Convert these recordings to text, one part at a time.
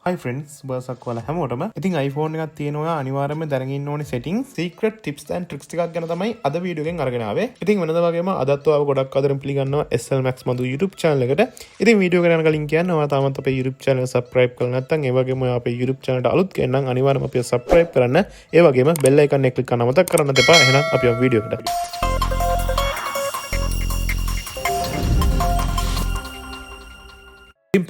Hi friends, බර්සක් වල හැමෝටම. ඉතින් iPhone එකක් තියෙනවා අනිවාර්යයෙන්ම දැනගෙන ඉන්න ඕනේ settings, secret tips and tricks ටිකක් ගැන තමයි අද වීඩියෝ එකෙන් අරගෙන ආවේ. ඉතින් වෙනදා වගේම අදත් ඔයාව ගොඩක් ආදරෙන් පිළිගන්නවා SL Max මදු YouTube channel එකට. ඉතින් වීඩියෝ එකට යන කලින් කියන්න ඔයා තාමත් අපේ YouTube channel එක subscribe කරලා නැත්නම් ඒ වගේම ඔයා අපේ YouTube channel එකට අලුත් කෙනෙක් නම් අනිවාර්යයෙන්ම අපිව subscribe කරන්න. ඒ වගේම bell icon එක click කරන්න මතක් කරන්න එපා. එහෙනම් අපි යමු වීඩියෝ එකට.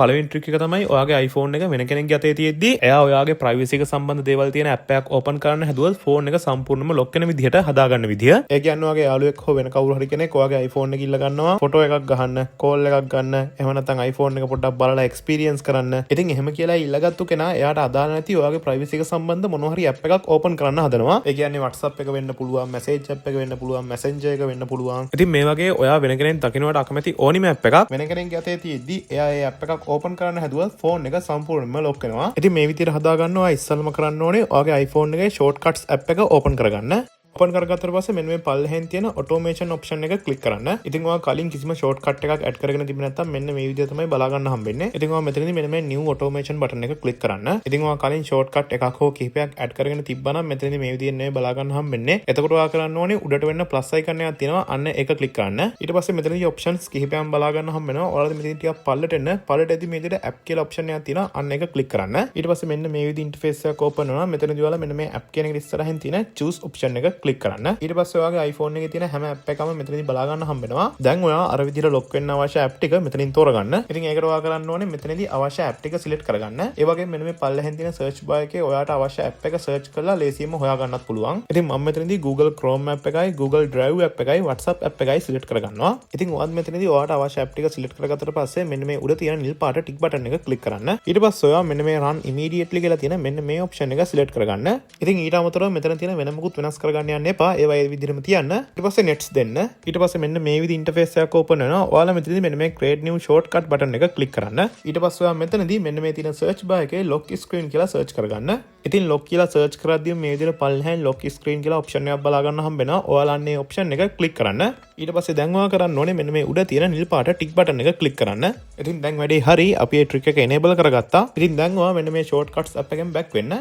පළවෙනි ට්‍රික් එක තමයි ඔයාගේ iPhone එක වෙන කෙනෙක්ගේ අතේ තියෙද්දි එයා ඔයාගේ privacy එක සම්බන්ධ දේවල් තියෙන app එකක් open කරන්න හැදුවොත් phone එක සම්පූර්ණයෙන්ම lock වෙන විදිහට හදාගන්න විදිය. ඒ කියන්නේ ඔයාගේ යාළුවෙක් හෝ වෙන කවුරු හරි කෙනෙක් ඔයාගේ iPhone එක ඉල්ල ගන්නවා photo එකක් ගහන්න, call එකක් ගන්න, එහෙම නැත්නම් iPhone එක පොඩ්ඩක් බලලා experience කරන්න. ඉතින් එහෙම කියලා ඉල්ලගත්තු කෙනා එයාට අදාළ නැති ඔයාගේ privacy එක සම්බන්ධ මොනවා හරි app එකක් open කරන්න හදනවා. ඒ කියන්නේ WhatsApp එක වෙන්න පුළුවන්, message app එක වෙන්න පුළුවන්, Messenger එක වෙන්න පුළුවන්. ඉතින් මේ වගේ ඔයා වෙන කෙනෙක් දකින්නට අකමැති ඕනිම app එකක් වෙන කෙනෙක්ගේ අතේ තියෙද්දි එයා ඒ app එකක් open කරන්න හැදුවත් ෆෝන් එක සම්පූර්ණයෙන්ම ලොක් වෙනවා. ඉතින් මේ විදිහට හදාගන්නවා ඉස්සල්ම කරන්න ඕනේ ඔයාගේ iPhone එකේ shortcuts app එක open කරගන්න. open කරගත්තට පස්සේ මෙන්න මේ පල්ලෙහෙන් තියෙන automation option එක click කරන්න. ඉතින් ඔයා කලින් කිසිම shortcut එකක් add කරගෙන තිබුණ නැත්නම් මෙන්න මේ විදිහට තමයි බලා ගන්න හම්බෙන්නේ. ඉතින් ඔයා මෙතනදී මෙන්න මේ new automation button එක click කරන්න. ඉතින් ඔයා කලින් shortcut එකක් හෝ කිහිපයක් add කරගෙන තිබ්බනම් මෙතනදී මේ විදිහෙන් නෙවෙයි බලා ගන්න හම්බෙන්නේ. එතකොට ඔයා කරන්න ඕනේ උඩට වෙන්න plus icon එකක් තියෙනවා. අන්න ඒක click කරන්න. ඊට පස්සේ මෙතනදී options කිහිපයක් බලා ගන්න හම්බෙනවා. ඔයාලා මෙතන ටිකක් පල්ලට එන්න. පල්ලට එද්දි මේ විදිහට app කියලා option එකක් තියෙනවා. අන්න ඒක click කරන්න. ඊට පස්සේ මෙන්න මේ විදිහ interface එකක් open වෙනවා. මෙතනදී ඔයාලා මෙන්න මේ app කියන එක ඉස්සරහින් තියෙන choose option එක click කරන්න. ඊට පස්සේ ඔයාගේ iPhone එකේ තියෙන හැම app එකම මෙතනදී බලා ගන්න හම්බෙනවා. දැන් ඔයා අර විදිහට lock වෙන්න අවශ්‍ය app ටික මෙතනින් තෝරගන්න. ඉතින් ඒකට ඔයා කරන්න ඕනේ මෙතනදී අවශ්‍ය app ටික select කරගන්න. ඒ වගේම මෙන්න මේ පල්ලෙහෙන් තියෙන search bar එකේ ඔයාට අවශ්‍ය app එක search කරලා ලේසියෙන්ම හොයා ගන්නත් පුළුවන්. ඉතින් මම මෙතනදී Google Chrome app එකයි, Google Drive app එකයි, WhatsApp app එකයි select කරගන්නවා. ඉතින් ඔයාත් මෙතනදී ඔයාට අවශ්‍ය app ටික select කරගත්තට පස්සේ මෙන්න මේ උඩ තියෙන නිල් පාට tick button එක click කරන්න. ඊට පස්සේ ඔයා මෙන්න මේ run immediately කියලා තියෙන මෙන්න මේ option එක select කරගන්න. ඉතින් ඊට අමතරව මෙතන තියෙන වෙන මොකුත් වෙනස් කරගන්න යන්න එපා. ඒවා ඒ විදිහටම තියන්න. ඊට පස්සේ nets දෙන්න. ඊට පස්සේ මෙන්න මේ විදිහ interface එකක් open වෙනවා. ඔයාලා මෙතනදී මෙන්න මේ create new shortcut button එක click කරන්න. ඊට පස්සේ ඔයා මෙතනදී මෙන්න මේ තියෙන search bar එකේ lock screen කියලා search කරගන්න. ඉතින් lock කියලා search කරද්දී මේ විදිහට පල්ලෙහාන් lock screen කියලා option එකක් බලා ගන්න හම්බෙනවා. ඔයාලා අන්නේ option එක click කරන්න. ඊට පස්සේ දැන් ඔයා කරන්න ඕනේ මෙන්න මේ උඩ තියෙන නිල් පාට tick button එක click කරන්න. ඉතින් දැන් වැඩේ හරි. අපි මේ trick එක enable කරගත්තා. ඉතින් දැන් ඔයා මෙන්න මේ shortcuts app එකෙන් back වෙන්න.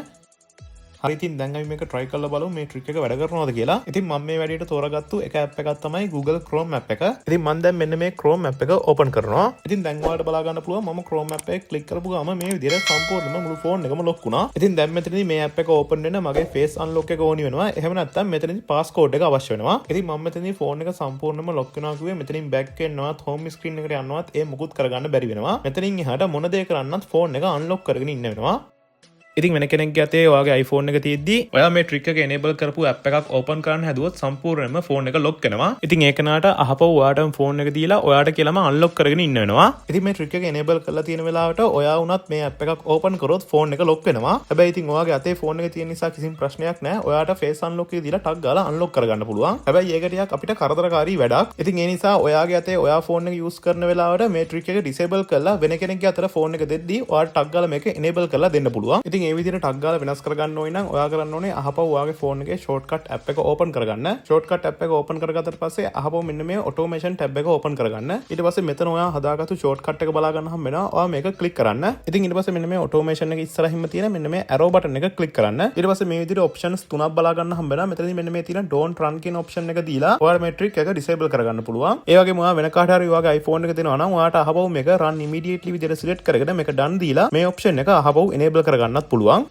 හරි ඉතින් දැන් අපි මේක try කරලා බලමු මේ trick එක වැඩ කරනවද කියලා. ඉතින් මම මේ වැඩේට තෝරාගත්තු එක app එකක් තමයි Google Chrome app එක. ඉතින් මම දැන් මෙන්න මේ Chrome app එක open කරනවා. ඉතින් දැන් ඔයාලට බලා ගන්න පුළුවන් මම Chrome app එක click කරපු ගමන් මේ විදිහට සම්පූර්ණයෙන්ම මුළු phone එකම lock වුණා. ඉතින් දැන් මෙතනදී මේ app එක open වෙන්න මගේ face unlock එක ඕනි වෙනවා. එහෙම නැත්නම් මෙතනදී passcode එක අවශ්‍ය වෙනවා. ඉතින් මම මෙතනදී phone එක සම්පූර්ණයෙන්ම lock වෙනවා කිව්වේ මෙතනින් back වෙන්නවත් home screen එකට යන්නවත් ඒ මුකුත් කරගන්න බැරි වෙනවා. මෙතනින් එහාට මොන දේ කරන්නත් phone එක unlock කරගෙන ඉන්න වෙනවා. ඉතින් වෙන කෙනෙක්ගේ අතේ ඔයාගේ iPhone එක තියෙද්දි ඔයා මේ trick එක enable කරපු app එකක් open කරන්න හැදුවොත් සම්පූර්ණයෙන්ම phone එක lock වෙනවා. ඉතින් ඒක නාට අහපව ඔයාටම phone එක දීලා ඔයාට කියලාම unlock කරගෙන ඉන්න වෙනවා. ඉතින් මේ trick එක enable කරලා තියෙන වෙලාවට ඔයා වුණත් මේ app එකක් open කරොත් phone එක lock වෙනවා. හැබැයි ඉතින් ඔයාගේ අතේ phone එක තියෙන නිසා කිසිම ප්‍රශ්නයක් නැහැ. ඔයාට face unlock එක දීලා ටක් ගාලා unlock කරගන්න පුළුවන්. හැබැයි ඒක ටිකක් අපිට කරදරකාරී වැඩක්. ඉතින් ඒ නිසා ඔයාගේ අතේ ඔයා phone එක use කරන වෙලාවට මේ trick එක disable කරලා වෙන කෙනෙක්ගේ අතට phone එක දෙද්දි ඔයාට ටක් ගාලා මේක enable කරලා දෙන්න පුළුවන්. ඉතින් මේ විදිහට ටක් ගාලා වෙනස් කරගන්න ඕනේ නම් ඔයා කරන්න ඕනේ අහපව ඔයාගේ phone එකේ shortcut app එක open කරගන්න. shortcut app එක open කරගත්තට පස්සේ අහපව මෙන්න මේ automation tab එක open කරගන්න. ඊට පස්සේ මෙතන ඔයා හදාගත්තු shortcut එක බලා ගන්න හම්බ වෙනවා. ඔයා මේක click කරන්න. ඉතින් ඊට පස්සේ මෙන්න මේ automation එක ඉස්සරහින්ම තියෙන මෙන්න මේ arrow button එක click කරන්න. ඊට පස්සේ මේ විදිහට options තුනක් බලා ගන්න හම්බ වෙනවා. මෙතනදී මෙන්න මේ තියෙන don't run කියන option එක දීලා ඔයාලා මේ trick එක disable කරගන්න පුළුවන්. ඒ වගේම ඔයා වෙන කාට හරි ඔයාගේ iPhone එක දෙනවා නම් ඔයාට අහපව මේක run immediately විදිහට select කරගෙන මේක done දීලා මේ option එක අහපව enable කරගන්නත් පුළුවන්.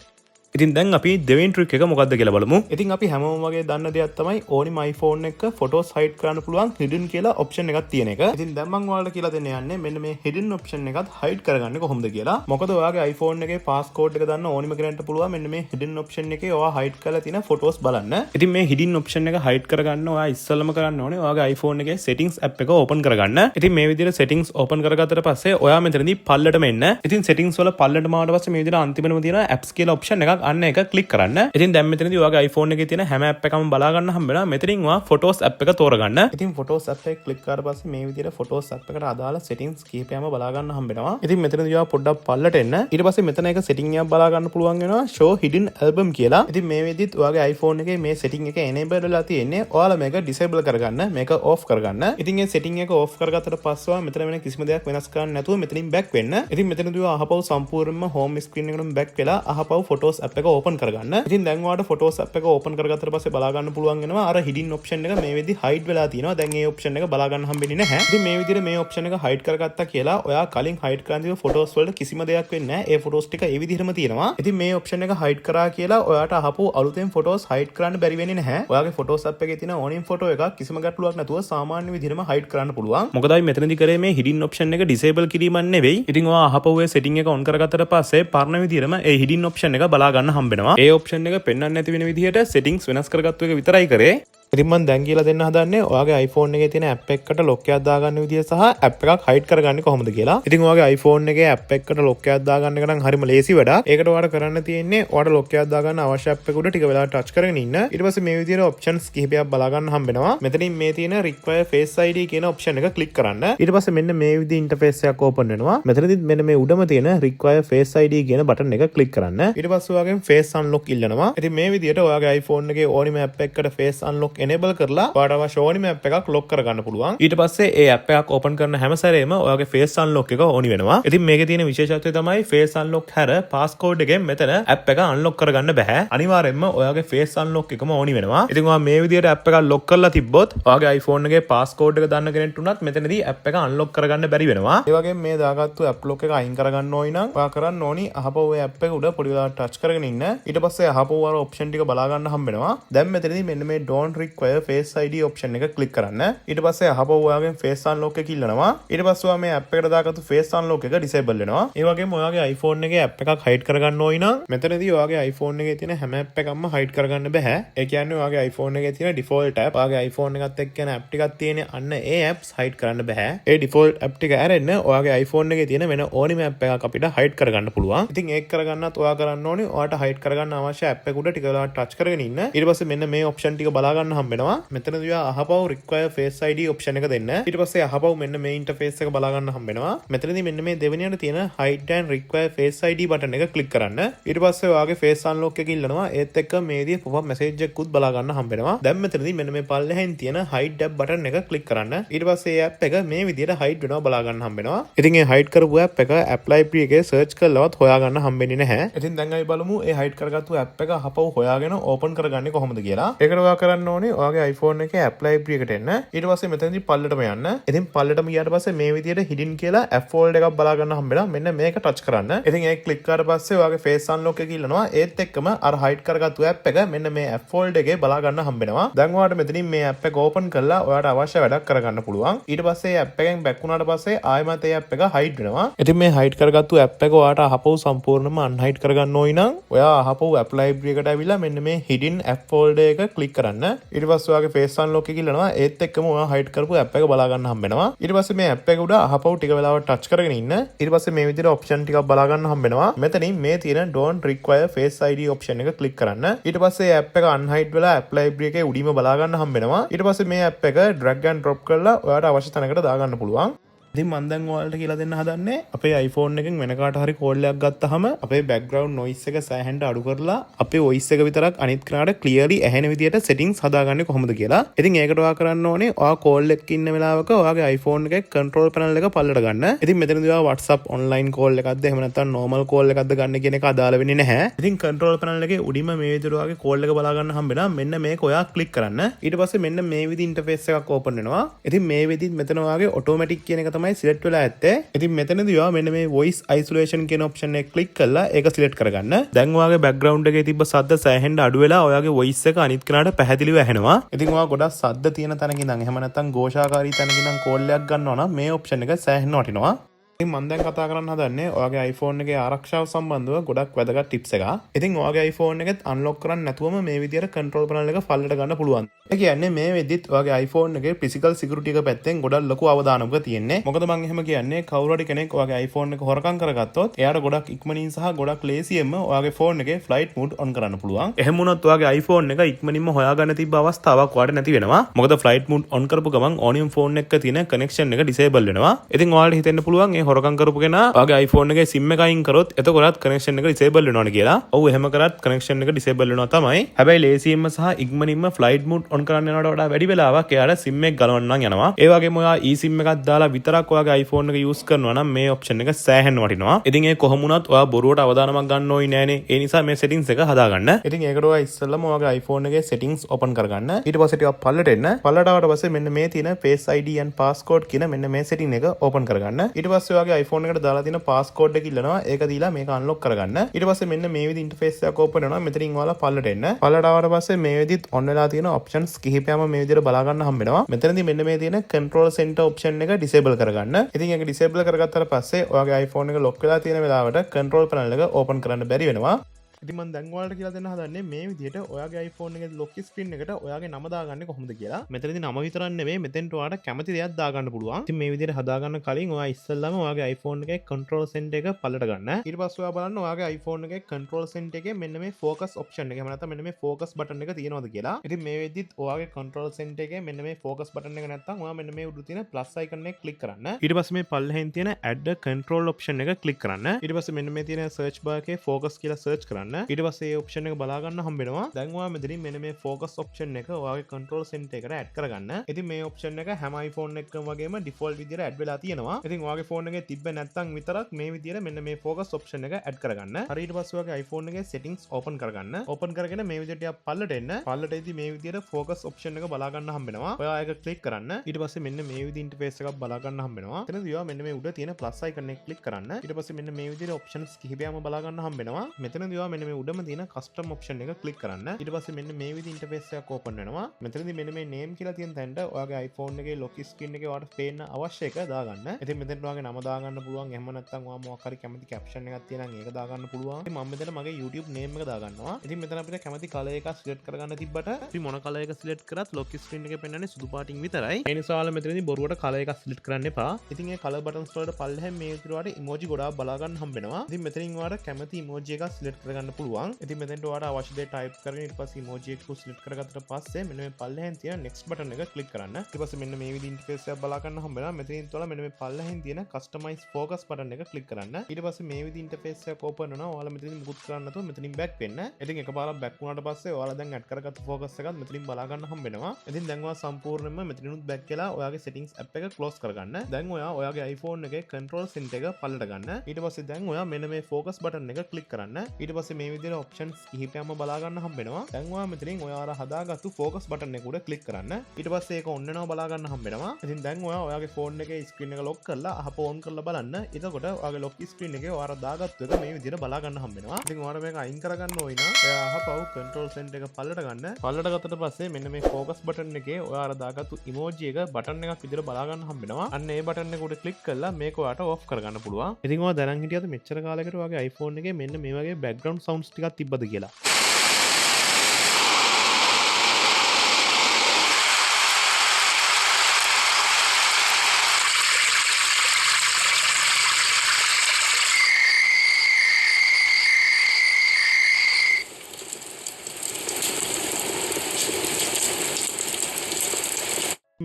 ඉතින් දැන් අපි දෙවෙනි ට්‍රික් එක මොකක්ද කියලා බලමු. ඉතින් අපි හැමෝම වගේ දන්න දෙයක් තමයි ඕනිම iPhone එක photos hide කරන්න පුළුවන් hidden කියලා option එකක් තියෙන එක. ඉතින් දැන් මම ඔයාලට කියලා දෙන්න යන්නේ මෙන්න මේ hidden option එකත් hide කරගන්නේ කොහොමද කියලා. මොකද ඔයාගේ iPhone එකේ passcode එක දන්න ඕනිම කෙනෙක්ට පුළුවන් මෙන්න මේ hidden option එකේ ඔයා hide කරලා තියෙන photos බලන්න. ඉතින් මේ hidden option එක hide කරගන්න ඔයා ඉස්සෙල්ලම කරන්න ඕනේ ඔයාගේ iPhone එකේ settings app එක open කරගන්න. ඉතින් මේ විදිහට settings open කරගත්තට පස්සේ ඔයා මෙතනදී පල්ලටම එන්න. ඉතින් settings වල පල්ලටම ආවට පස්සේ මේ විදිහට අන්තිමටම තියෙන apps කියලා option එකක් එකක් අන්න එක ක්ලික් කරන්න. ඉතින් දැන් මෙතනදී ඔයාගේ iPhone එකේ තියෙන හැම app එකම බලා ගන්න හම්බ වෙනවා. මෙතනින් ඔයා Photos app එක තෝරගන්න. ඉතින් Photos app එක ක්ලික් කරලා පස්සේ මේ විදිහට Photos app එකට අදාළ settings කීපයක්ම බලා ගන්න හම්බ වෙනවා. ඉතින් මෙතනදී ඔයා පොඩ්ඩක් පල්ලට එන්න. ඊට පස්සේ මෙතන එක setting එකක් බලා ගන්න පුළුවන් වෙනවා show hidden album කියලා. ඉතින් මේ විදිහට ඔයාගේ iPhone එකේ මේ setting එක enable වෙලා තියෙන්නේ. ඔයාලා මේක disable කරගන්න, මේක off කරගන්න. ඉතින් මේ setting එක off කරගත්තට පස්සේ ඔයා මෙතන වෙන කිසිම දෙයක් වෙනස් කරන්න නැතුව මෙතනින් back වෙන්න. ඉතින් මෙතනදී ඔයා අහපව සම්පූර්ණයෙන්ම home screen එකටම back වෙලා අහපව Photos app එක open කරගන්න. ඉතින් දැන් ඔයාලට Photos app එක open කරගත්තට පස්සේ බලා ගන්න පුළුවන් වෙනවා අර hidden option එක මේ විදිහ hide වෙලා තියෙනවා. දැන් මේ option එක බලා ගන්න හම්බෙන්නේ නැහැ. ඉතින් මේ විදිහට මේ option එක hide කරගත්තා කියලා ඔයා කලින් hide කරන් තිබු photos වලට කිසිම දෙයක් වෙන්නේ නැහැ. ඒ photos ටික ඒ විදිහටම තියෙනවා. ඉතින් මේ option එක hide කරා කියලා ඔයාට අහපු අලුතෙන් photos hide කරන්න බැරි වෙන්නේ නැහැ. ඔයාගේ Photos app එකේ තියෙන ඕනින් photo එකක් කිසිම ගැටලුවක් නැතුව සාමාන්‍ය විදිහටම hide කරන්න පුළුවන්. මොකද අපි මෙතනදී කරේ මේ hidden option එක disable කිරීමක් නෙවෙයි. ඉතින් ඔයා අහපුවේ setting එක on කරගත්තට පස්සේ පරණ විදිහටම ඒ hidden option එක බලා ගන්න හම්බ වෙනවා. ඒ option එක පෙන්වන්න නැති වෙන විදිහට settings වෙනස් කරගත්තු එක විතරයි කරේ. ඉතින් මම දැන් කියලා දෙන්න හදන්නේ ඔයාගේ iPhone එකේ තියෙන app එකකට lock එකක් දාගන්න විදිය සහ app එකක් hide කරගන්නේ කොහොමද කියලා. ඉතින් ඔයාගේ iPhone එකේ app එකකට lock එකක් දාගන්න එක නම් හරිම ලේසි වැඩක්. ඒකට ඔයාලට කරන්න තියෙන්නේ ඔයාලට lock එකක් දාගන්න අවශ්‍ය app එක උඩ ටික වෙලා touch කරගෙන ඉන්න. ඊට පස්සේ මේ විදියට options කිහිපයක් බලා ගන්න හම්බ වෙනවා. මෙතනින් මේ තියෙන require face ID කියන option එක click කරන්න. ඊට පස්සේ මෙන්න මේ විදිහේ interface එකක් open වෙනවා. මෙතනදිත් මෙන්න මේ උඩම තියෙන require face ID කියන button එක click කරන්න. ඊට පස්සේ ඔයාගෙන් face unlock ඉල්ලනවා. ඉතින් මේ විදියට ඔයාගේ iPhone එකේ ඕනිම app එකකට face unlock enable කරලා ඔයාට අවශ්‍ය ඕනිම app එකක් lock කරගන්න පුළුවන්. ඊට පස්සේ ඒ app එකක් open කරන හැම සැරේම ඔයාගේ face unlock එක ඕනි වෙනවා. ඉතින් මේකේ තියෙන විශේෂත්වය තමයි face unlock හැර passcode එකෙන් මෙතන app එක unlock කරගන්න බෑ. අනිවාර්යයෙන්ම ඔයාගේ face unlock එකම ඕනි වෙනවා. ඉතින් ඔයා මේ විදියට app එකක් lock කරලා තිබ්බොත් ඔයාගේ iPhone එකේ passcode එක දන්න කෙනෙක්ට උනත් මෙතනදී app එක unlock කරගන්න බැරි වෙනවා. ඒ වගේම මේ දාගත්තු app lock එක අයින් කරගන්න ඕනි නම් ඔයා කරන්න ඕනි අහපුව ඔය app එක උඩ පොඩි වෙලාවක් touch කරගෙන ඉන්න. ඊට පස්සේ අහපුව අර option ටික බලා ගන්න හම්බ වෙනවා. දැන් මෙතනදී මෙන්න මේ don't require face ID option එක click කරන්න. ඊට පස්සේ අහපුව ඔයාගෙන් face unlock එක ඉල්ලනවා. ඊට පස්සේ ඔයා මේ app එකට දාගත්තු face unlock එක disable වෙනවා. ඒ වගේම ඔයාගේ iPhone එකේ app එකක් hide කරගන්න ඕනි නම් මෙතනදී ඔයාගේ iPhone එකේ තියෙන හැම app එකක්ම hide කරගන්න බෑ. ඒ කියන්නේ ඔයාගේ iPhone එකේ තියෙන default app ඔයාගේ iPhone එකත් එක්ක යන app ටිකක් තියෙන අන්න ඒ apps hide කරන්න බෑ. ඒ default app ටික ඇරෙන්න ඔයාගේ iPhone එකේ තියෙන වෙන ඕනිම app එකක් අපිට hide කරගන්න පුළුවන්. ඉතින් ඒක කරගන්නත් ඔයා කරන්න ඕනේ ඔයාට hide කරගන්න අවශ්‍ය app එක උඩ ටික වෙලාවක් touch කරගෙන ඉන්න. ඊට පස්සේ මෙන්න මේ option ටික බලා ගන්න හම්බ වෙනවා. මෙතනදී ඔයා අහපව require face ID option එක දෙන්න. ඊට පස්සේ අහපව මෙන්න මේ interface එක බලා ගන්න හම්බ වෙනවා. මෙතනදී මෙන්න මේ දෙවෙනියට තියෙන hide and require face ID button එක click කරන්න. ඊට පස්සේ ඔයාගේ face unlock එක ඉල්ලනවා. ඒත් එක්ක මේ විදිහේ pop up message එකකුත් බලා ගන්න හම්බ වෙනවා. දැන් මෙතනදී මෙන්න මේ පල්ලෙහෙන් තියෙන hide app button එක click කරන්න. ඊට පස්සේ මේ app එක මේ විදිහට hide වෙනවා බලා ගන්න හම්බ වෙනවා. ඉතින් මේ hide කරපු app එක app library එකේ search කරලවත් හොයා ගන්න හම්බෙන්නේ නැහැ. ඉතින් දැන් අපි බලමු මේ hide කරගත්තු app එක අහපව හොයාගෙන open කරගන්නේ කොහොමද කියලා. ඒකට ඔයා කරන්න ඕනේ ඔයාගේ iPhone එකේ app library එකට එන්න. ඊට පස්සේ මෙතනදී පල්ලටම යන්න. ඉතින් පල්ලටම ගියාට පස්සේ මේ විදිහට hidden කියලා app folder එකක් බලා ගන්න හම්බ වෙනවා. මෙන්න මේක touch කරන්න. ඉතින් ඒක click කරාට පස්සේ ඔයාගේ face unlock එක ඉල්ලනවා. ඒත් එක්කම අර hide කරගත්තු app එක මෙන්න මේ app folder එකේ බලා ගන්න හම්බ වෙනවා. දැන් ඔයාට මෙතනින් මේ app එක open කරලා ඔයාට අවශ්‍ය වැඩක් කරගන්න පුළුවන්. ඊට පස්සේ app එකෙන් back වුණාට පස්සේ ආයෙමත් ඒ app එක hide වෙනවා. ඉතින් මේ hide කරගත්තු app එක ඔයාට අහපව සම්පූර්ණයෙන්ම unhide කරගන්න ඕනි නම් ඔයා අහපව app library එකට ඇවිල්ලා මෙන්න මේ hidden app folder එක click කරන්න. ඊට පස්සේ ඔයාගේ face unlock එක ඉල්ලනවා. ඒත් එක්කම ඔයා hide කරපු app එක බලා ගන්න හම්බ වෙනවා. ඊට පස්සේ මේ app එක උඩ අහපව ටික වෙලාවක් touch කරගෙන ඉන්න. ඊට පස්සේ මේ විදිහට option ටිකක් බලා ගන්න හම්බ වෙනවා. මෙතනින් මේ තියෙන don't require face ID option එක click කරන්න. ඊට පස්සේ app එක unhide වෙලා app library එකේ උඩින්ම බලා ගන්න හම්බ වෙනවා. ඊට පස්සේ මේ app එක drag and drop කරලා ඔයාට අවශ්‍ය තැනකට දාගන්න පුළුවන්. ඉතින් මම දැන් ඔයාලට කියලා දෙන්න හදන්නේ අපේ iPhone එකෙන් වෙන කාට හරි කෝල් එකක් ගත්තාම අපේ background noise එක සෑහෙන්න අඩු කරලා අපේ voice එක විතරක් අනිත් කෙනාට clearly ඇහෙන විදියට settings හදාගන්නේ කොහොමද කියලා. ඉතින් ඒකට ඔයා කරන්න ඕනේ ඔයා call එකක ඉන්න වෙලාවක ඔයාගේ iPhone එකේ control panel එක පල්ලට ගන්න. ඉතින් මෙතනදී ඔයා WhatsApp online call එකක්ද එහෙම නැත්නම් normal call එකක්ද ගන්න කියන එක අදාළ වෙන්නේ නැහැ. ඉතින් control panel එකේ උඩින්ම මේ විදියට ඔයාගේ call එක බලා ගන්න හම්බ වෙනවා. මෙන්න මේක ඔයා click කරන්න. ඊට පස්සේ මෙන්න මේ විදි interface එකක් open වෙනවා. ඉතින් මේ විදිහත් මෙතන ඔයාගේ automatic කියන එක තමයි select වෙලා ඇත්තේ. ඉතින් මෙතනදී ඔයා මෙන්න මේ voice isolation කියන option එක click කරලා ඒක select කරගන්න. දැන් ඔයාගේ background එකේ තිබ්බ සද්ද සෑහෙන්න අඩු වෙලා ඔයාගේ voice එක අනිත් කෙනාට පැහැදිලිව ඇහෙනවා. ඉතින් ඔයා ගොඩක් සද්ද තියෙන තැනක ඉඳන් එහෙම නැත්නම් ഘോഷාකාරී තැනක ඉඳන් call එකක් ගන්නවා නම් මේ option එක සෑහෙන්න වටිනවා. ඉතින් මම දැන් කතා කරන්න හදන්නේ ඔයාගේ iPhone එකේ ආරක්ෂාව සම්බන්ධව ගොඩක් වැදගත් ටිප්ස් එකක්. ඉතින් ඔයාගේ iPhone එකෙත් අන්ලොක් කරන්න නැතුවම මේ විදිහට control panel එක පල්ලට ගන්න පුළුවන්. ඒ කියන්නේ මේ වෙද්දිත් ඔයාගේ iPhone එකේ physical security එක පැත්තෙන් ගොඩක් ලොකු අවදානමක් තියෙන්නේ. මොකද මම එහෙම කියන්නේ කවුරු හරි කෙනෙක් ඔයාගේ iPhone එක හොරකම් කරගත්තොත් එයාට ගොඩක් ඉක්මනින් සහ ගොඩක් ලේසියෙන්ම ඔයාගේ phone එකේ flight mode on කරන්න පුළුවන්. එහෙම වුණොත් ඔයාගේ iPhone එක ඉක්මනින්ම හොයාගන්න තිබ්බ අවස්ථාවක් ඔයාලට නැති වෙනවා. මොකද flight mode on කරපු ගමන් ඕනියම් phone එකක තියෙන connection එක disable වෙනවා. ඉතින් ඔයාලට හිතෙන්න පුළුවන් මේ හොරකම් කරපු කෙනා ඔයාගේ iPhone එකේ SIM එක අයින් කරොත් එතකොටත් connection එක disable වෙනවනේ කියලා. ඔව් එහෙම කරත් connection එක disable වෙනවා තමයි. හැබැයි ලේසියෙන්ම සහ ඉක්මනින්ම flight mode on කරන්න යනවට වඩා වැඩි වෙලාවක් එයාට SIM එක ගලවන්න යනවා. ඒ වගේම ඔයා eSIM එකක් දාලා විතරක් ඔයාගේ iPhone එක use කරනවා නම් මේ option එක සෑහෙන්න වටිනවා. ඉතින් ඒ කොහොම වුණත් ඔයා බොරුවට අවදානමක් ගන්න ඕනේ නෑනේ. ඒ නිසා මේ settings එක හදාගන්න. ඉතින් ඒකට ඔයා ඉස්සෙල්ලාම ඔයාගේ iPhone එකේ settings open කරගන්න. ඊට පස්සේ ටිකක් පල්ලට එන්න. පල්ලට ආවට පස්සේ මෙන්න මේ තියෙන Face ID and passcode කියන මෙන්න මේ setting එක open කරගන්න. ඊට පස්සේ ඔයාගේ iPhone එකට දාලා තියෙන passcode එක ඉල්ලනවා. ඒක දීලා මේක unlock කරගන්න. ඊට පස්සේ මෙන්න මේ විදිහ interface එකක් open වෙනවා. මෙතනින් ඔයාලා පල්ලට එන්න. පල්ලට ආවට පස්සේ මේ විදිහත් on වෙලා තියෙන options කිහිපයක්ම මේ විදිහට බලා ගන්න හම්බ වෙනවා. මෙතනදී මෙන්න මේ තියෙන control center option එක disable කරගන්න. ඉතින් ඒක disable කරගත්තාට පස්සේ ඔයාගේ iPhone එක lock වෙලා තියෙන වෙලාවට control panel එක open කරන්න බැරි වෙනවා. ඉතින් මම දැන් ඔයාලට කියලා දෙන්න හදන්නේ මේ විදිහට ඔයාගේ iPhone එකේ lock screen එකට ඔයාගේ නම දාගන්නේ කොහොමද කියලා. මෙතනදී නම විතරක් නෙවෙයි මෙතෙන්ට ඔයාලට කැමති දෙයක් දාගන්න පුළුවන්. ඉතින් මේ විදිහට හදාගන්න කලින් ඔයා ඉස්සෙල්ලාම ඔයාගේ iPhone එකේ control center එක පල්ලට ගන්න. ඊට පස්සේ ඔයා බලන්න ඔයාගේ iPhone එකේ control center එකේ මෙන්න මේ focus option එක. එහෙම නැත්නම් මෙන්න මේ focus button එක තියෙනවද කියලා. ඉතින් මේ වෙද්දිත් ඔයාගේ control center එකේ මෙන්න මේ focus button එක නැත්නම් ඔයා මෙන්න මේ උඩු තියෙන plus icon එක click කරන්න. ඊට පස්සේ මේ පල්ලෙහෙන් තියෙන add control option එක click කරන්න. ඊට පස්සේ මෙන්න මේ තියෙන search bar එකේ focus කියලා search කරන්න. ඊට පස්සේ option එක බලා ගන්න හම්බ වෙනවා. දැන් ඔයා මෙතනින් මෙන්න මේ focus option එක ඔයාගේ control center එකට add කරගන්න. ඉතින් මේ option එක හැම iPhone එකකම වගේම default විදිහට add වෙලා තියෙනවා. ඉතින් ඔයාගේ phone එකේ තිබ්බ නැත්නම් විතරක් මේ විදිහට මෙන්න මේ focus option එක add කරගන්න. හරි ඊට පස්සේ ඔයාගේ iPhone එකේ settings open කරගන්න. open කරගෙන මේ විදිහට ටිකක් පල්ලට එන්න. පල්ලට එද්දි මේ විදිහට focus option එක බලා ගන්න හම්බ වෙනවා. ඔයා ඒක click කරන්න. ඊට පස්සේ මෙන්න මේ විදිහ interface එකක් බලා ගන්න හම්බ වෙනවා. එතනදී ඔයා මෙන්න මේ උඩ තියෙන plus icon එක click කරන්න. ඊට පස්සේ මෙන්න මේ විදිහට options කිහිපයක්ම බලා ගන්න හම්බ වෙනවා. මෙතනදී ඔයා මෙන්න මේ උඩම තියෙන custom option එක click කරන්න. ඊට පස්සේ මෙන්න මේ විදිහ interface එකක් open වෙනවා. මෙතනදී මෙන්න මේ name කියලා තියෙන තැනට ඔයාගේ iPhone එකේ lock screen එකේ ඔයාලට පේන්න අවශ්‍ය එක දාගන්න. ඉතින් මෙතනට ඔයාගේ නම දාගන්න පුළුවන්. එහෙම නැත්නම් ඔයා මොකක් හරි කැමති caption එකක් තියෙනවා නම් ඒක දාගන්න පුළුවන්. ඉතින් මම මෙතන මගේ YouTube name එක දාගන්නවා. ඉතින් මෙතන අපිට කැමති color එකක් select කරගන්න තිබ්බට අපි මොන color එක select කරත් lock screen එකේ පෙන්වන්නේ සුදු පාටින් විතරයි. ඒ නිසා ඔයාලා මෙතනදී බොරුවට color එකක් select කරන්න එපා. ඉතින් ඒ color buttons වලට පල්ලෙහෙන් මේ විදිහට ඔයාලට emoji ගොඩාක් බලා ගන්න හම්බ වෙනවා. ඉතින් මෙතනින් ඔයාලට කැමති emoji එකක් select කරගන්න පුළුවන්. ඉතින් මෙතනට ඔයාලට අවශ්‍ය දේ type කරගෙන ඊට පස්සේ emoji එක select කරගත්තට පස්සේ මෙන්න මේ පල්ලෙහෙන් තියෙන next button එක click කරන්න. ඊට පස්සේ මෙන්න මේ විදිහ interface එකක් බලා ගන්න හම්බ වෙනවා. මෙතනින් ඔයාලා මෙන්න මේ පල්ලෙහෙන් තියෙන customize focus button එක click කරන්න. ඊට පස්සේ මේ විදිහ interface එකක් open වෙනවා. ඔයාලා මෙතනින් මුකුත් කරන්න නැතුව මෙතනින් back වෙන්න. ඉතින් එකපාරක් back වුණාට පස්සේ ඔයාලා දැන් add කරගත්ත focus එකත් මෙතනින් බලා ගන්න හම්බ වෙනවා. ඉතින් දැන් ඔයා සම්පූර්ණයෙන්ම මෙතනිනුත් back වෙලා ඔයාගේ settings app එක close කරගන්න. දැන් ඔයා ඔයාගේ iPhone එකේ control center එක පල්ලට ගන්න. ඊට පස්සේ දැන් ඔයා මෙන්න මේ focus button එක click කරන්න. ඊට පස්සේ මේ විදිහට options කිහිපයක්ම බලා ගන්න හම්බ වෙනවා. දැන් ඔයා මෙතනින් ඔයාලා හදාගත්තු focus button එක උඩ click කරන්න. ඊට පස්සේ ඒක on වෙනවා බලා ගන්න හම්බ වෙනවා. ඉතින් දැන් ඔයා ඔයාගේ phone එකේ screen එක lock කරලා අහප on කරලා බලන්න. එතකොට ඔයාගේ lock screen එකේ ඔයාලා දාගත්තු එක මේ විදිහට බලා ගන්න හම්බ වෙනවා. ඉතින් ඔයාලා මේක අයින් කරගන්න ඕන නම් ඔයා අහපව control center එක පල්ලට ගන්න. පල්ලට ගත්තට පස්සේ මෙන්න මේ focus button එකේ ඔයාලා දාගත්තු emoji එක button එකක් විදිහට බලා ගන්න හම්බ වෙනවා. අන්න ඒ button එක උඩ click කරලා මේක ඔයාට off කරගන්න පුළුවන්. ඉතින් ඔයා දැනන් හිටියද මෙච්චර කාලයකට ඔයාගේ iPhone එකේ මෙන්න මේ වගේ background sounds ටිකක් තිබ්බද කියලා?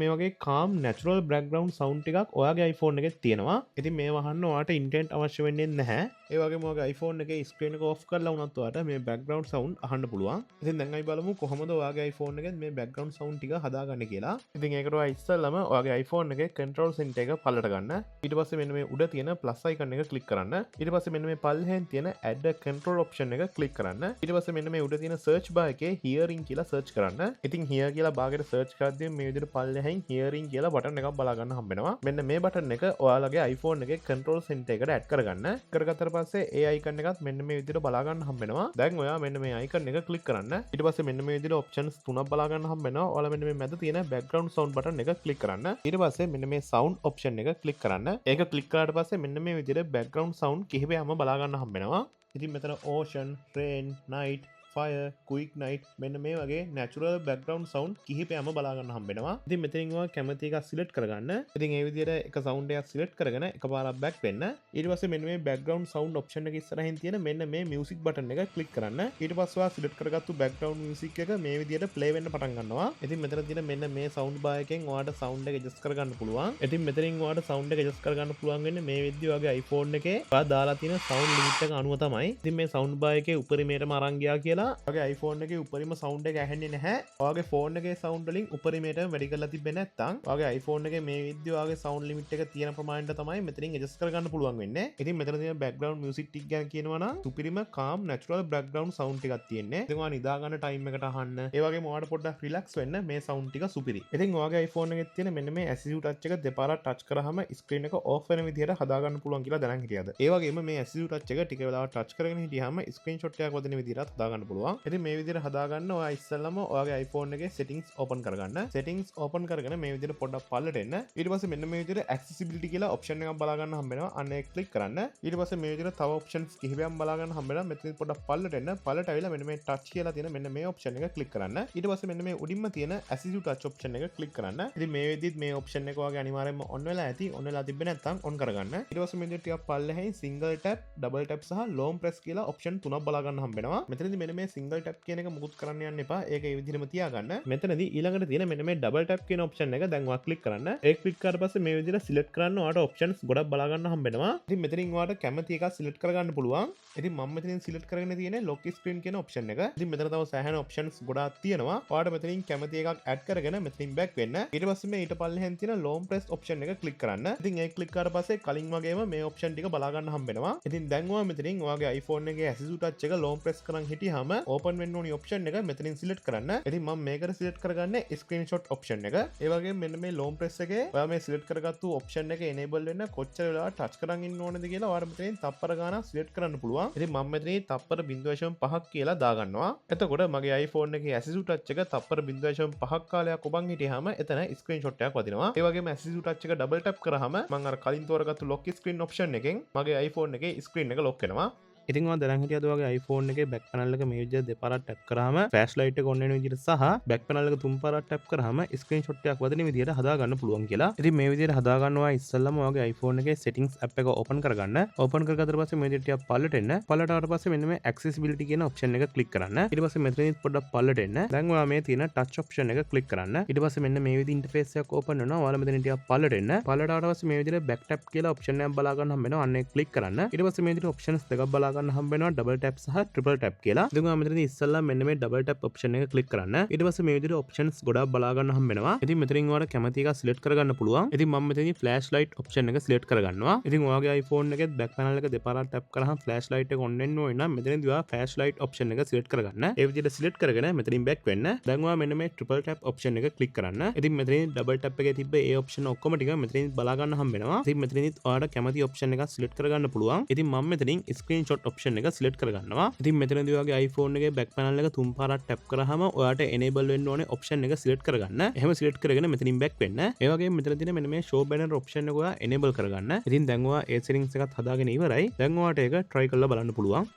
මේ වගේ calm natural background sound ටිකක් ඔයාගේ iPhone එකේ තියෙනවා. ඉතින් මේ වහන්න ඔයාට internet අවශ්‍ය වෙන්නේ නැහැ. ඒ වගේම ඔයාගේ iPhone එකේ screen එක off කරලා වුණත් ඔයාට මේ background sound අහන්න පුළුවන්. ඉතින් දැන් අපි බලමු කොහොමද ඔයාගේ iPhone එකෙන් මේ background sound ටික හදාගන්නේ කියලා. ඉතින් ඒකට ඔයා ඉස්සෙල්ලාම ඔයාගේ iPhone එකේ control center එක පල්ලට ගන්න. ඊට පස්සේ මෙන්න මේ උඩ තියෙන plus icon එක click කරන්න. ඊට පස්සේ මෙන්න මේ පල්ලෙහෙන් තියෙන add control option එක click කරන්න. ඊට පස්සේ මෙන්න මේ උඩ තියෙන search bar එකේ hearing කියලා search කරන්න. ඉතින් hear කියලා බාගෙට search කරද්දී මේ විදිහට පල්ලෙහෙන් hearing කියලා බටන් එකක් බලා ගන්න හම්බ වෙනවා. මෙන්න මේ බටන් එක ඔයාලගේ iPhone එකේ control center එකට add කරගන්න. කරගත්තට පස්සේ ඒ අයිකන් එකත් මෙන්න මේ විදිහට බලා ගන්න හම්බ වෙනවා. දැන් ඔයා මෙන්න මේ අයිකන් එක ක්ලික් කරන්න. ඊට පස්සේ මෙන්න මේ විදිහට ඔප්ෂන්ස් තුනක් බලා ගන්න හම්බ වෙනවා. ඔයාලා මෙන්න මේ මැද තියෙන background sound button එක ක්ලික් කරන්න. ඊට පස්සේ මෙන්න මේ sound option එක ක්ලික් කරන්න. ඒක ක්ලික් කරාට පස්සේ මෙන්න මේ විදිහට background sound කිහිපයක්ම බලා ගන්න හම්බ වෙනවා. ඉතින් මෙතන ocean, rain, night, fire, quick night මෙන්න මේ වගේ natural background sound කිහිපයක්ම බලා ගන්න හම්බ වෙනවා. ඉතින් මෙතනින් ඔයා කැමති එකක් select කරගන්න. ඉතින් ඒ විදිහට එක sound එකක් select කරගෙන එකපාරක් back වෙන්න. ඊට පස්සේ මෙන්න මේ background sound option එක ඉස්සරහින් තියෙන මෙන්න මේ music button එක click කරන්න. ඊට පස්සේ ඔයා select කරගත්තු background music එක මේ විදිහට play වෙන්න පටන් ගන්නවා. ඉතින් මෙතන තියෙන මෙන්න මේ sound bar එකෙන් ඔයාට sound එක adjust කරගන්න පුළුවන්. ඉතින් මෙතනින් ඔයාට sound එක adjust කරගන්න පුළුවන් වෙන්නේ මේ විදිහ වගේ iPhone එකේ ඔයා දාලා තියෙන sound limit එක අනුව තමයි. ඉතින් මේ sound bar එකේ උපරිමයටම අරන් ගියා කියලා ඔයාගේ iPhone එකේ උපරිම sound එක ඇහෙන්නේ නැහැ. ඔයාගේ phone එකේ sound වලින් උපරිමයටම වැඩි කරලා තිබ්බේ නැත්නම් ඔයාගේ iPhone එකේ මේ විදිහ ඔයාගේ sound limit එක තියෙන ප්‍රමාණයට තමයි මෙතනින් adjust කරගන්න පුළුවන් වෙන්නේ. ඉතින් මෙතන තියෙන background music ටික ගැන කියනවා නම් සුපිරිම calm natural background sound ටිකක් තියෙන්නේ. ඉතින් ඔයා නිදා ගන්න time එකට අහන්න. ඒ වගේම ඔයාට පොඩ්ඩක් relax වෙන්න මේ sound ටික සුපිරි. ඉතින් ඔයාගේ iPhone එකේ තියෙන මෙන්න මේ assistive touch එක දෙපාරක් touch කරාම screen එක off වෙන විදිහට හදා ගන්න පුළුවන් කියලා දැනන් හිටියද? ඒ වගේම මේ assistive touch එක ටික වෙලාවක් touch කරගෙන හිටියාම screenshot එකක් වදින විදිහට හදා ගන්න පුළුවන්. ඉතින් මේ විදිහට හදාගන්න ඔයා ඉස්සෙල්ලාම ඔයාගේ iPhone එකේ settings open කරගන්න. settings open කරගෙන මේ විදිහට පොඩ්ඩක් පල්ලට එන්න. ඊට පස්සේ මෙන්න මේ විදිහට accessibility කියලා option එකක් බලා ගන්න හම්බ වෙනවා. අන්න ඒක click කරන්න. ඊට පස්සේ මේ විදිහට තව options කිහිපයක් බලා ගන්න හම්බ වෙනවා. මෙතන පොඩ්ඩක් පල්ලට එන්න. පල්ලට ඇවිල්ලා මෙන්න මේ touch කියලා තියෙන මෙන්න මේ option එක click කරන්න. ඊට පස්සේ මෙන්න මේ උඩින්ම තියෙන assistive touch option එක click කරන්න. ඉතින් මේ විදිහට මේ option එක ඔයාගේ අනිවාර්යයෙන්ම on වෙලා ඇති. on වෙලා තිබ්බේ නැත්නම් on කරගන්න. ඊට පස්සේ මේ විදිහට ටිකක් පල්ලෙහින් single tap, double tap සහ long press කියලා option තුනක් බලා ගන්න හම්බ වෙනවා. මෙතනදී මෙන්න මේ single tap කියන එක මුකුත් කරන්න යන්න එපා. ඒක ඒ විදිහටම තියාගන්න. මෙතනදී ඊළඟට තියෙන මෙන්න මේ double tap කියන option එක දැන් ඔයා click කරන්න. ඒක click කරාට පස්සේ මේ විදිහට select කරන්න ඔයාට options ගොඩක් බලා ගන්න හම්බ වෙනවා. ඉතින් මෙතනින් ඔයාට කැමති එකක් select කරගන්න පුළුවන්. ඉතින් මම මෙතනින් select කරගෙන තියෙන්නේ lock screen කියන option එක. ඉතින් මෙතන තව සෑහෙන options ගොඩාක් තියෙනවා. ඔයාට මෙතනින් කැමති එකක් add කරගෙන මෙතනින් back වෙන්න. ඊට පස්සේ මේ ඊට පල්ලෙහෙන් තියෙන long press option එක click කරන්න. ඉතින් ඒක click කරාට පස්සේ කලින් වගේම මේ option ටික බලා ගන්න හම්බ වෙනවා. ඉතින් දැන් ඔයා මෙතනින් ඔයාගේ iPhone එකේ assistive touch එක long press කරන් හිටියාම open වෙන්න ඕනි option එක මෙතනින් select කරන්න. ඉතින් මම මේකට select කරගන්නේ screenshot option එක. ඒ වගේම මෙන්න මේ long press එකේ ඔයා මේ select කරගත්තු option එක enable වෙන්න කොච්චර වෙලාවක් touch කරන් ඉන්න ඕනද කියලා ඔයාලා මෙතනින් තප්පර ගානක් select කරන්න පුළුවන්. ඉතින් මම මෙතනින් තප්පර 0.5ක් කියලා දාගන්නවා. එතකොට මගේ iPhone එකේ assistive touch එක තප්පර 0.5ක් කාලයක් ඔබන් හිටියාම එතන screenshot එකක් වදිනවා. ඒ වගේම assistive touch එක double tap කරාම මම අර කලින් තෝරගත්තු lock screen option එකෙන් මගේ iPhone එකේ screen එක lock වෙනවා. ඉතින් ඔයා දැනන් හිටියද ඔයාගේ iPhone එකේ back panel එක මේ විදිහට දෙපාරක් tap කරාම flash light එක on වෙන විදිහට සහ back panel එක තුන් පාරක් tap කරාම screenshot එකක් වදින විදිහට හදා ගන්න පුළුවන් කියලා. ඉතින් මේ විදිහට හදා ගන්නවා ඉස්සෙල්ලාම ඔයාගේ iPhone එකේ settings app එක open කරගන්න. open කරගත්තට පස්සේ මේ විදිහට ටිකක් පල්ලට එන්න. පල්ලට ආවට පස්සේ මෙන්න මේ accessibility කියන option එක click කරන්න. ඊට පස්සේ මෙතනින් පොඩ්ඩක් පල්ලට එන්න. දැන් ඔයා මේ තියෙන touch option එක click කරන්න. ඊට පස්සේ මෙන්න මේ විදිහ interface එකක් open වෙනවා. ඔයාලා මෙතනින් ටිකක් පල්ලට එන්න. පල්ලට ආවට පස්සේ මේ විදිහට back tap කියලා option එකක් බලා ගන්න හම්බ වෙනවා. අන්න ඒක click කරන්න. ඊට පස්සේ මේ විදිහට options දෙකක් බලා ගන්න හම්බ වෙනවා. double tap සහ triple tap කියලා. ඉතින් ඔයා මෙතනදී ඉස්සෙල්ලා මෙන්න මේ double tap option එක click කරන්න. ඊට පස්සේ මේ විදිහට options ගොඩක් බලා ගන්න හම්බ වෙනවා. ඉතින් මෙතනින් ඔයාලා කැමති එකක් select කරගන්න පුළුවන්. ඉතින් මම මෙතනදී flash light option එක select කරගන්නවා. ඉතින් ඔයාගේ iPhone එකේ back panel එක දෙපාරක් tap කරාම flash light එක on වෙන්න ඕන නම් මෙතනදී ඔයා flash light option එක select කරගන්න. ඒ විදිහට select කරගෙන මෙතනින් back වෙන්න. දැන් ඔයා මෙන්න මේ triple tap option එක click කරන්න. ඉතින් මෙතනින් double tap එකේ තිබ්බ ඒ option ඔක්කොම ටික මෙතනින් බලා ගන්න හම්බ වෙනවා. ඉතින් මෙතනින්ත් ඔයාට කැමති option එකක් select කරගන්න පුළුවන්. ඉතින් මම මෙතනින් screenshot option එක select කරගන්නවා. ඉතින් මෙතනදී ඔයාගේ iPhone එකේ back panel එක තුන් පාරක් tap කරාම ඔයාට enable වෙන්න ඕනේ option එක select කරගන්න. එහෙම select කරගෙන මෙතනින් back වෙන්න. ඒ වගේම මෙතන තියෙන මෙන්න මේ show banner option එක ඔයා enable කරගන්න. ඉතින් දැන් ඔයා ඒ settings එකත් හදාගෙන ඉවරයි. දැන් ඔයාට ඒක try කරලා බලන්න පුළුවන්.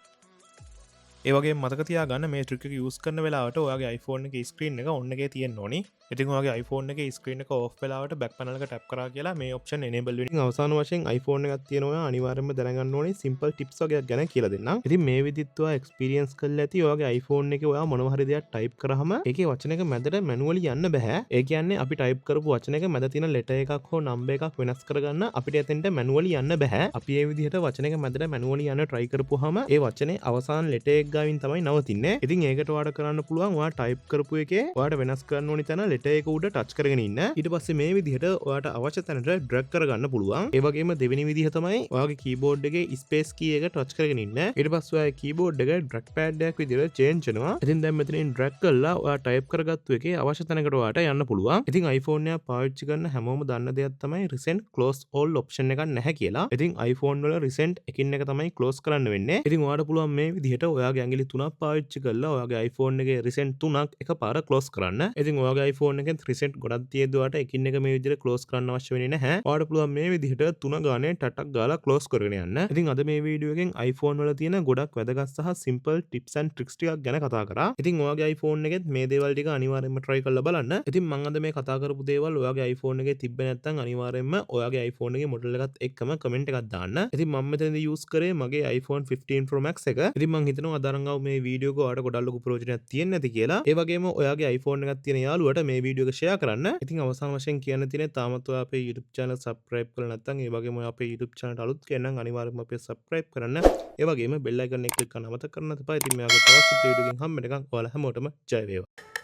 ඒ වගේ මතක තියාගන්න මේ ට්‍රික් එක use කරන වෙලාවට ඔයාගේ iPhone එකේ screen එක on එකේ තියෙන්න ඕනි. ඉතින් ඔයාගේ iPhone එකේ screen එක off වෙලාවට back panel එක tap කරා කියලා මේ option enable වෙනවා. අවසාන වශයෙන් iPhone එකක් තියෙනවා අනිවාර්යයෙන්ම දැනගන්න ඕනේ simple tips වගේක් ගැන කියලා දෙන්නම්. ඉතින් මේ විදිහට ඔයා experience කරලා ඇති ඔයාගේ iPhone එකේ ඔයා මොනවා හරි දෙයක් type කරාම ඒකේ වචන එක මැදට manually යන්න බෑ. ඒ කියන්නේ අපි type කරපු වචන එක මැද තියෙන letter එකක් හෝ number එකක් වෙනස් කරගන්න අපිට එතෙන්ට manually යන්න බෑ. අපි මේ විදිහට වචන එක මැදට manually යන්න try කරපුවාම ඒ වචනේ අවසාන letter එක ගාවින් තමයි නවතින්නේ. ඉතින් ඒකට ඔයාලට කරන්න පුළුවන් ඔයා ටයිප් කරපු එකේ ඔයාලට වෙනස් කරන්න ඕනි තැන ලෙටර් එක උඩ ටච් කරගෙන ඉන්න. ඊට පස්සේ මේ විදිහට ඔයාලට අවශ්‍ය තැනට ඩ්‍රැග් කරගන්න පුළුවන්. ඒ වගේම දෙවෙනි විදිහ තමයි ඔයාගේ කීබෝඩ් එකේ ස්පේස් කී එක ටච් කරගෙන ඉන්න. ඊට පස්සේ ඔයා කීබෝඩ් එක ඩ්‍රැග් පෑඩ් එකක් විදිහට චේන්ජ් වෙනවා. ඉතින් දැන් මෙතනින් ඩ්‍රැග් කරලා ඔයා ටයිප් කරගත්තු එකේ අවශ්‍ය තැනකට ඔයාලට යන්න පුළුවන්. ඉතින් iPhone එක පාවිච්චි කරන හැමෝම දන්න දෙයක් තමයි recent close all option එකක් නැහැ කියලා. ඉතින් iPhone වල recent එකින් එක තමයි close කරන්න වෙන්නේ. ඉතින් ඔයාලට පුළුවන් මේ විදිහට ඔයාගේ ඇඟිලි 3ක් පාවිච්චි කරලා ඔයාගේ iPhone එකේ recent 3ක් එකපාර close කරන්න. ඉතින් ඔයාගේ iPhone එකෙන් recent ගොඩක් තියෙද්දි ඔයාලට එකින් එක මේ විදිහට close කරන්න අවශ්‍ය වෙන්නේ නැහැ. ඔයාලට පුළුවන් මේ විදිහට 3 ගානේ ටටක් ගාලා close කරගෙන යන්න. ඉතින් අද මේ වීඩියෝ එකෙන් iPhone වල තියෙන ගොඩක් වැදගත් සහ simple tips and tricks ටිකක් ගැන කතා කරා. ඉතින් ඔයාගේ iPhone එකෙත් මේ දේවල් ටික අනිවාර්යයෙන්ම try කරලා බලන්න. ඉතින් මම අද මේ කතා කරපු දේවල් ඔයාගේ iPhone එකේ තිබ්බ නැත්නම් අනිවාර්යයෙන්ම ඔයාගේ iPhone එකේ මොඩල් එකත් එක්කම කමෙන්ට් එකක් දාන්න. ඉතින් මම මෙතනදී use කරේ මගේ iPhone 15 Pro Max එක. ඉතින් මම හිතනවා අදරංගව මේ වීඩියෝ එක ඔයාලට ගොඩක් ලොකු ප්‍රයෝජනයක් තියෙන්නේ නැති කියලා. ඒ වගේම ඔයාගේ iPhone එකක් තියෙන යාළුවට මේ වීඩියෝ එක share කරන්න. ඉතින් අවසාන වශයෙන් කියන්න තියෙන්නේ තාමත් ඔයා අපේ YouTube channel subscribe කරලා නැත්නම් ඒ වගේම ඔයා අපේ YouTube channel අලුත් කෙනෙක් අනිවාර්යයෙන්ම අපේ subscribe කරන්න. ඒ වගේම bell icon එක click කරන්න අමතක කරන්න එපා. ඉතින් මේ වගේ තවත් වීඩියෝ එකකින් හම්බ වෙනකන් ඔයාලා හැමෝටම ජය වේවා.